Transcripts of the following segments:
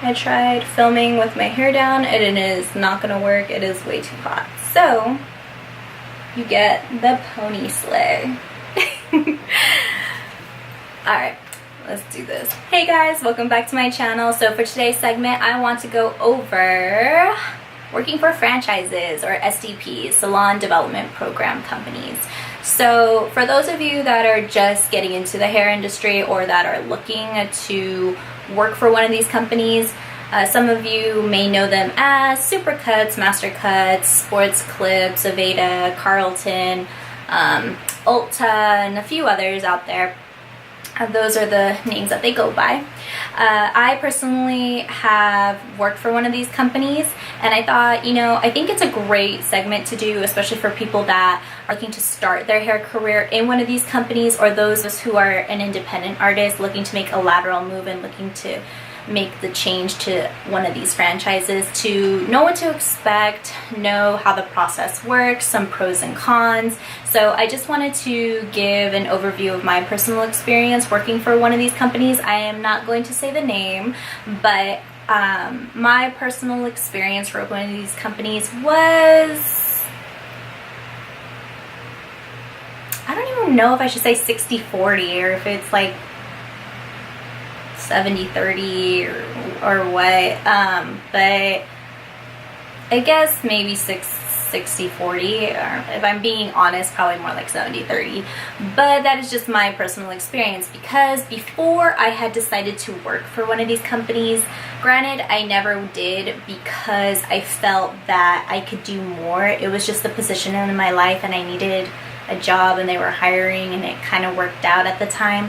I tried filming with my hair down and it is not gonna work. It is way too hot. So you get the pony sleigh. Alright, let's do this. Hey guys, welcome back to my channel. So for today's segment, I want to go over working for franchises, or SDPs, Salon Development Program companies. So for those of you that are just getting into the hair industry or that are looking to work for one of these companies, some of you may know them as Supercuts, MasterCuts, Sports Clips, Aveda, Carlton, Ulta, and a few others out there. Those are the names that they go by. I personally have worked for one of these companies, and I thought, you know, I think it's a great segment to do, especially for people that are looking to start their hair career in one of these companies, or those who are an independent artist looking to make a lateral move and looking to make the change to one of these franchises, to know what to expect, know how the process works, some pros and cons. So I just wanted to give an overview of my personal experience working for one of these companies. I am not going to say the name, but my personal experience for one of these companies was, I don't even know if I should say 60-40 or if it's like 70-30 or what, but I guess maybe 60-40, or if I'm being honest, probably more like 70-30. But that is just my personal experience, because before I had decided to work for one of these companies, granted I never did because I felt that I could do more. It was just the position in my life and I needed a job and they were hiring, and it kind of worked out at the time.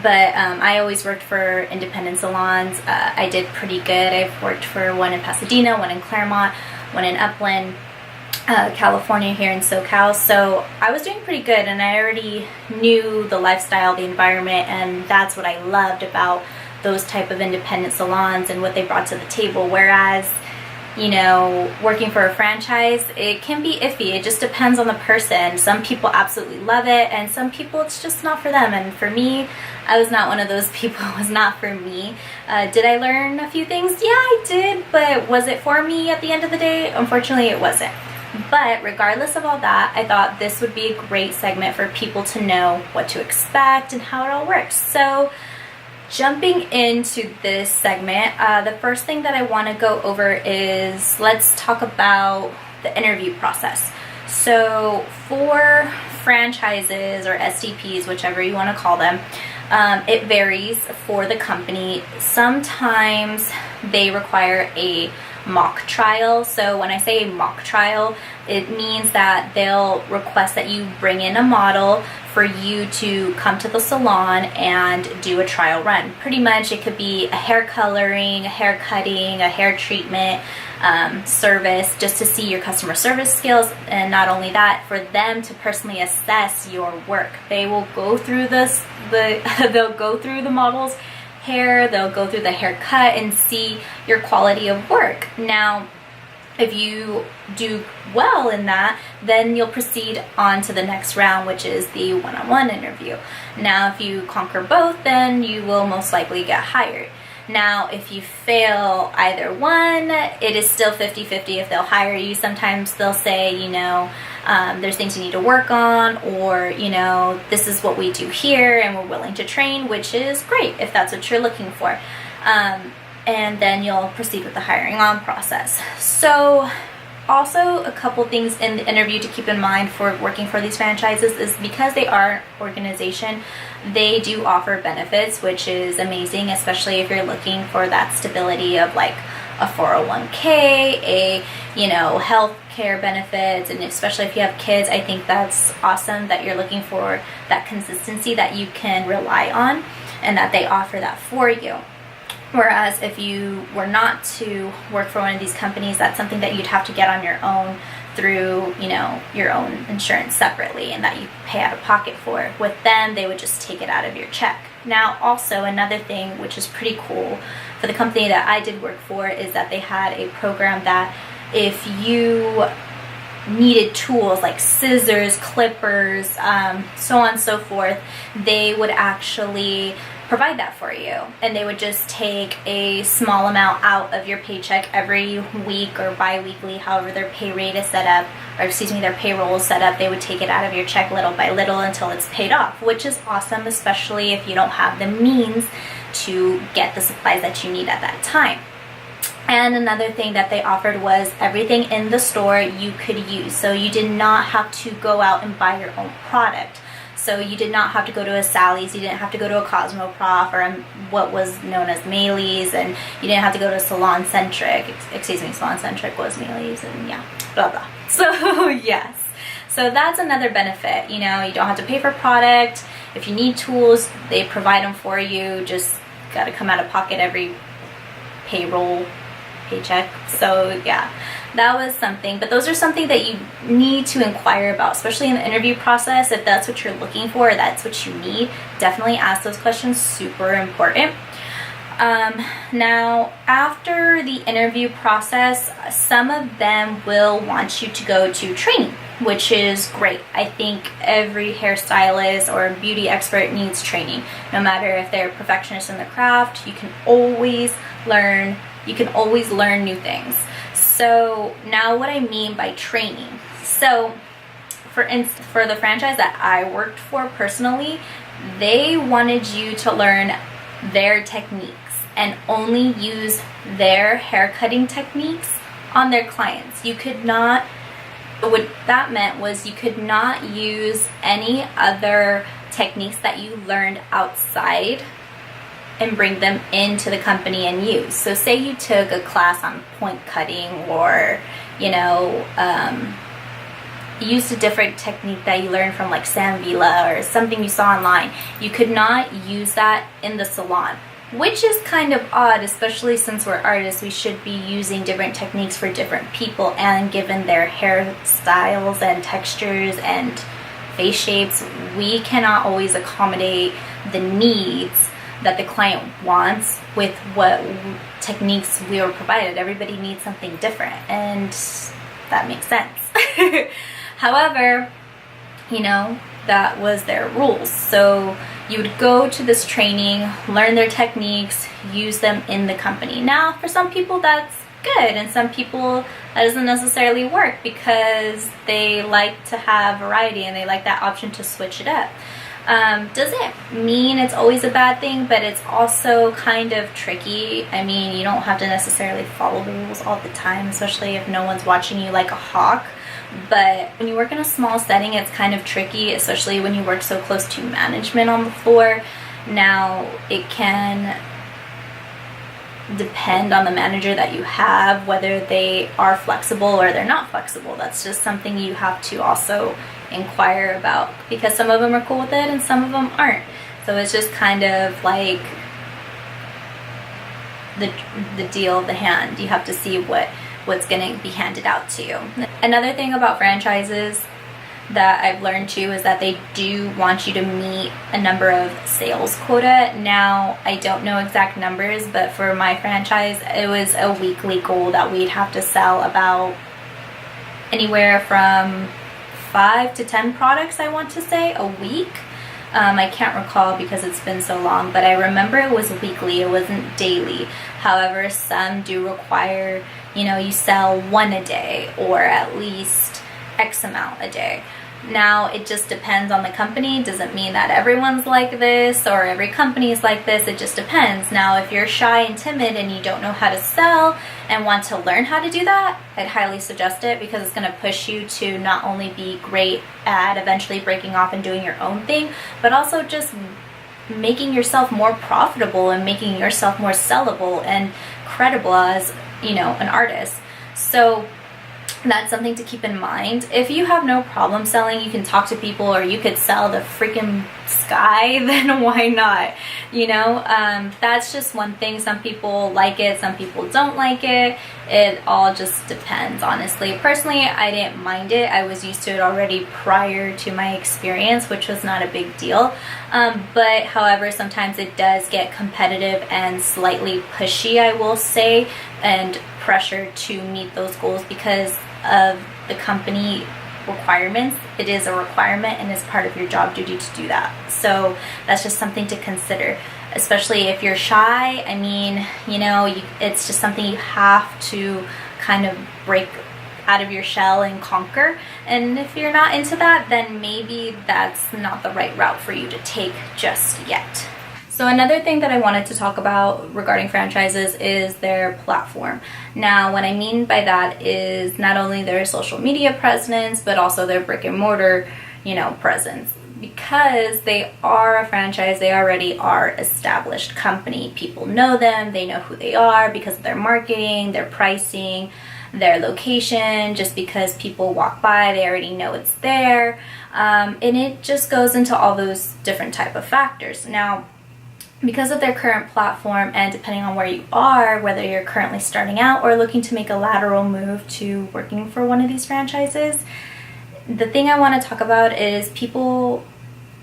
But I always worked for independent salons. I did pretty good. I've worked for one in Pasadena, one in Claremont, one in Upland, California, here in SoCal. So I was doing pretty good, and I already knew the lifestyle, the environment, and that's what I loved about those type of independent salons and what they brought to the table. Whereas, you know, working for a franchise, it can be iffy. It just depends on the person. Some people absolutely love it, and some people it's just not for them. And for me, I was not one of those people. It was not for me. Did I learn a few things? Yeah, I did, but was it for me at the end of the day? Unfortunately, it wasn't. But regardless of all that, I thought this would be a great segment for people to know what to expect and how it all works. So jumping into this segment, the first thing that I want to go over is, let's talk about the interview process. So for franchises or SDPs, whichever you want to call them, it varies for the company. Sometimes they require a mock trial. So when I say a mock trial, it means that they'll request that you bring in a model for you to come to the salon and do a trial run. Pretty much it could be a hair coloring, a hair cutting, a hair treatment service, just to see your customer service skills. And not only that, for them to personally assess your work. They will go through they'll go through the model's hair, they'll go through the haircut and see your quality of work. Now, if you do well in that, then you'll proceed on to the next round, which is the one-on-one interview. Now, if you conquer both, then you will most likely get hired. Now, if you fail either one, it is still 50-50 if they'll hire you. Sometimes they'll say, you know, there's things you need to work on, or, you know, this is what we do here and we're willing to train, which is great if that's what you're looking for. And then you'll proceed with the hiring on process. So also a couple things in the interview to keep in mind for working for these franchises is, because they are an organization, they do offer benefits, which is amazing, especially if you're looking for that stability of like a 401k, you know, health care benefits, and especially if you have kids, I think that's awesome that you're looking for that consistency that you can rely on, and that they offer that for you. Whereas if you were not to work for one of these companies, that's something that you'd have to get on your own through, you know, your own insurance separately, and that you pay out of pocket for. With them, they would just take it out of your check. Now, also another thing which is pretty cool for the company that I did work for is that they had a program that if you needed tools like scissors, clippers, so on and so forth, they would actually provide that for you, and they would just take a small amount out of your paycheck every week or bi-weekly, however their pay rate is set up, or excuse me, their payroll is set up. They would take it out of your check little by little until it's paid off, which is awesome, especially if you don't have the means to get the supplies that you need at that time. And another thing that they offered was everything in the store you could use, so you did not have to go out and buy your own product. So you did not have to go to a Sally's, you didn't have to go to a Cosmoprof or what was known as Mayleys, and you didn't have to go to Salon Centric. Excuse me, Salon Centric was Mayleys, and yeah, blah blah. So yes, so that's another benefit. You know, you don't have to pay for product. If you need tools, they provide them for you. Just got to come out of pocket every paycheck. So yeah, that was something. But those are something that you need to inquire about, especially in the interview process. If that's what you're looking for, that's what you need, definitely ask those questions. Super important. Now, after the interview process, some of them will want you to go to training, which is great. I think every hairstylist or beauty expert needs training. No matter if they're perfectionists in the craft, you can always learn new things. So now what I mean by training. So for the franchise that I worked for personally, they wanted you to learn their techniques and only use their hair cutting techniques on their clients. You could not, what that meant was you could not use any other techniques that you learned outside and bring them into the company and use. So say you took a class on point cutting, or used a different technique that you learned from like Sam Vila or something you saw online. You could not use that in the salon, which is kind of odd, especially since we're artists. We should be using different techniques for different people, and given their hairstyles and textures and face shapes, we cannot always accommodate the needs that the client wants with what techniques we were provided. Everybody needs something different, and that makes sense. However, that was their rules. So you would go to this training, learn their techniques, use them in the company. Now, for some people that's good, and some people that doesn't necessarily work because they like to have variety and they like that option to switch it up. Doesn't mean it's always a bad thing, but it's also kind of tricky. I mean, you don't have to necessarily follow the rules all the time, especially if no one's watching you like a hawk. But when you work in a small setting, it's kind of tricky, especially when you work so close to management on the floor. Now, it can depend on the manager that you have, whether they are flexible or they're not flexible. That's just something you have to also inquire about, because some of them are cool with it and some of them aren't. So it's just kind of like the deal of the hand. You have to see what's going to be handed out to you. Another thing about franchises that I've learned too is that they do want you to meet a number of sales quota. Now, I don't know exact numbers, but for my franchise, it was a weekly goal that we'd have to sell about anywhere from 5 to 10 products, I want to say, a week. I can't recall because it's been so long, but I remember it was weekly, it wasn't daily. However, some do require, you sell one a day or at least X amount a day. Now, it just depends on the company. Doesn't mean that everyone's like this or every company is like this. It just depends. Now, if you're shy and timid and you don't know how to sell and want to learn how to do that, I'd highly suggest it, because it's going to push you to not only be great at eventually breaking off and doing your own thing, but also just making yourself more profitable and making yourself more sellable and credible as, an artist. So that's something to keep in mind. If you have no problem selling, you can talk to people, or you could sell the freaking sky, then why not? That's just one thing. Some people like it, some people don't like it. It all just depends, honestly. Personally, I didn't mind it. I was used to it already prior to my experience, which was not a big deal. But however, sometimes it does get competitive and slightly pushy, I will say, and pressure to meet those goals because of the company requirements. It is a requirement and is part of your job duty to do that. So that's just something to consider, especially if you're shy. I mean, you know, it's just something you have to kind of break out of your shell and conquer. And if you're not into that, then maybe that's not the right route for you to take just yet. So another thing that I wanted to talk about regarding franchises is their platform. Now, what I mean by that is not only their social media presence, but also their brick and mortar, you know, presence. Because they are a franchise, they already are established company. People know them, they know who they are because of their marketing, their pricing, their location. Just because people walk by, they already know it's there. And it just goes into all those different type of factors. Now, because of their current platform, and depending on where you are, whether you're currently starting out or looking to make a lateral move to working for one of these franchises, the thing I want to talk about is people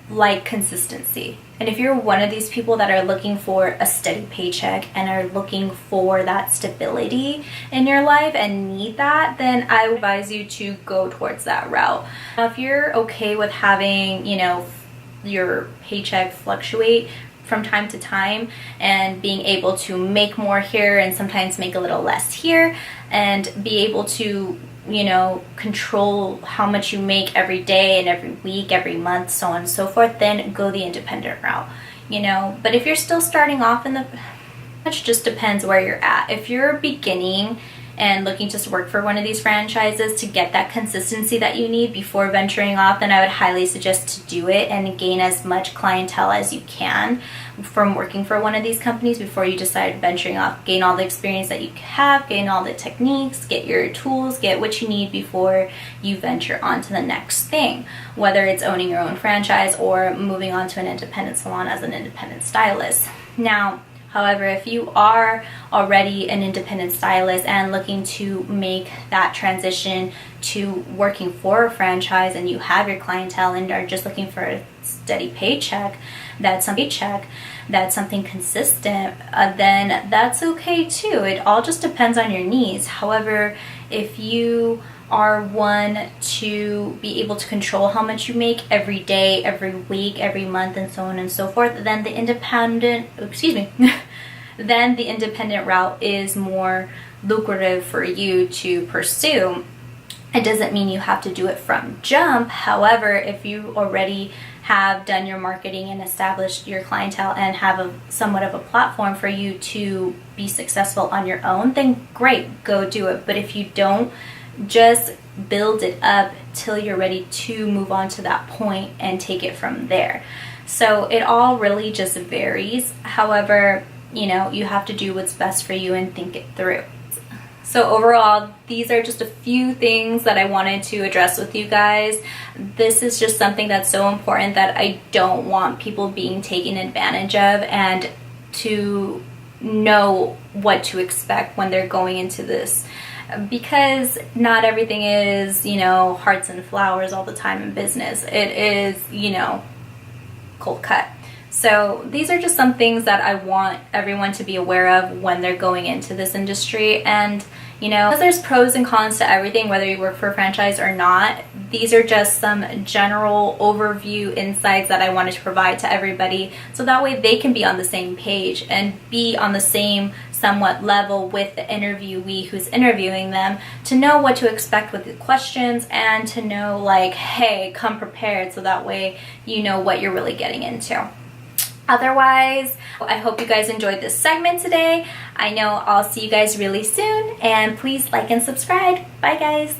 like consistency. And if you're one of these people that are looking for a steady paycheck and are looking for that stability in your life and need that, then I would advise you to go towards that route. Now, if you're okay with having, you know, your paycheck fluctuate from time to time and being able to make more here and sometimes make a little less here and be able to, you know, control how much you make every day and every week, every month, so on and so forth, then go the independent route, you know. But if you're still starting off it just depends where you're at. If you're beginning and looking to work for one of these franchises to get that consistency that you need before venturing off, then I would highly suggest to do it and gain as much clientele as you can from working for one of these companies before you decide venturing off. Gain all the experience that you have, gain all the techniques, get your tools, get what you need before you venture on to the next thing, whether it's owning your own franchise or moving on to an independent salon as an independent stylist. Now, however, if you are already an independent stylist and looking to make that transition to working for a franchise and you have your clientele and are just looking for a steady paycheck, that's something consistent, then that's okay too. It all just depends on your needs. However, if you are one to be able to control how much you make every day, every week, every month, and so on and so forth, then the independent route is more lucrative for you to pursue. It doesn't mean you have to do it from jump. However, if you already have done your marketing and established your clientele and have somewhat of a platform for you to be successful on your own, then great, go do it. But if you don't, just build it up till you're ready to move on to that point and take it from there. So it all really just varies. However, you know, you have to do what's best for you and think it through. So overall, these are just a few things that I wanted to address with you guys. This is just something that's so important that I don't want people being taken advantage of, and to know what to expect when they're going into this. Because not everything is, you know, hearts and flowers all the time in business. It is, you know, cold cut. So these are just some things that I want everyone to be aware of when they're going into this industry. And, you know, because there's pros and cons to everything, whether you work for a franchise or not, these are just some general overview insights that I wanted to provide to everybody, so that way they can be on the same page and be on the same somewhat level with the interviewee who's interviewing them, to know what to expect with the questions and to know, like, hey, come prepared, so that way you know what you're really getting into. Otherwise, I hope you guys enjoyed this segment today. I know I'll see you guys really soon, and please like and subscribe. Bye guys.